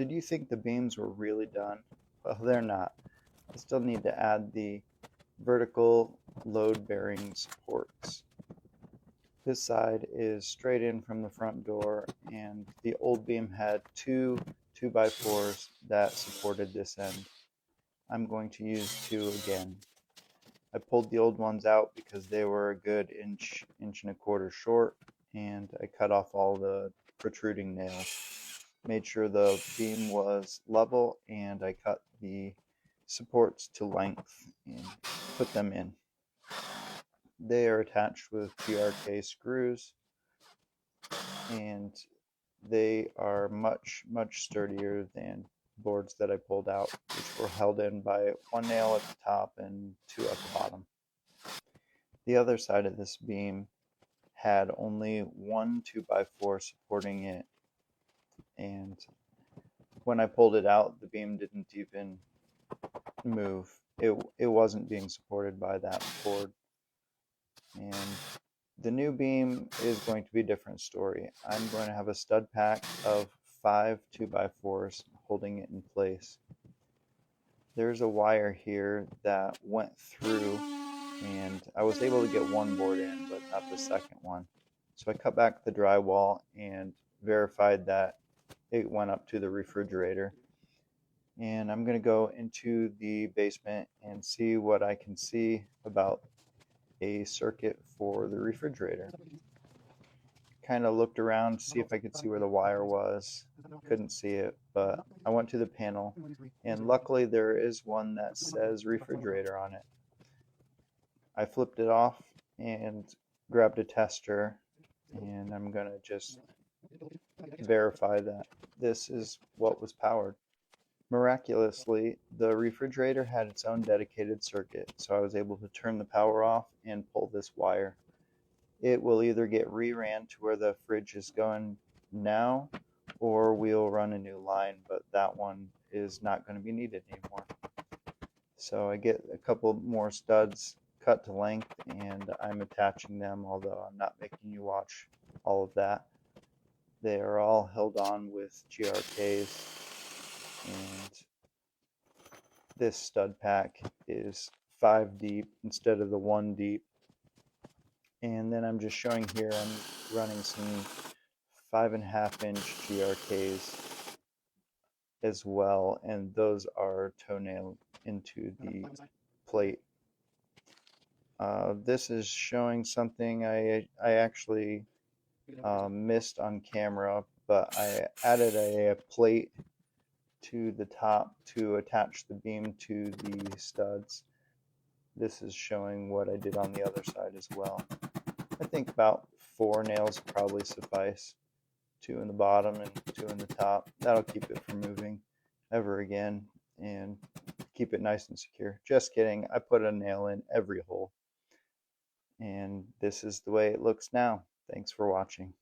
Did you think the beams were really done? Well, they're not. I still need to add the vertical load-bearing supports. This side is straight in from the front door, and the old beam had two 2x4s that supported this end. I'm going to use two again. I pulled the old ones out because they were a good inch and a quarter short, and I cut off all the protruding nails. Made sure the beam was level, and I cut the supports to length and put them in. They are attached with GRK screws, and they are much sturdier than boards that I pulled out, which were held in by one nail at the top and two at the bottom. The other side of this beam had only one 2x4 supporting it, and when I pulled it out, the beam didn't even move. It wasn't being supported by that board. And the new beam is going to be a different story. I'm going to have a stud pack of 5 2x4s holding it in place. There's a wire here that went through, and I was able to get one board in, but not the second one. So I cut back the drywall and verified that it went up to the refrigerator. And I'm going to go into the basement and see what I can see about a circuit for the refrigerator. Kind of looked around to see if I could see where the wire was. Couldn't see it, but I went to the panel, and luckily there is one that says refrigerator on it. I flipped it off and grabbed a tester, and I'm going to just verify that this is what was powered. Miraculously, the refrigerator had its own dedicated circuit, so I was able to turn the power off and pull this wire. It will either get reran to where the fridge is going now, or we'll run a new line, but that one is not going to be needed anymore. So I get a couple more studs cut to length, and I'm attaching them, although I'm not making you watch all of that. They are all held on with GRKs, and this stud pack is 5 deep instead of the 1 deep. And then I'm just showing here I'm running some 5.5 inch GRKs as well, and those are toenailed into the plate. This is showing something I actually missed on camera, but I added a plate to the top to attach the beam to the studs. This is showing what I did on the other side as well. I think about 4 nails probably suffice, 2 in the bottom and 2 in the top. That'll keep it from moving ever again and keep it nice and secure. Just kidding, I put a nail in every hole. And this is the way it looks now. Thanks for watching.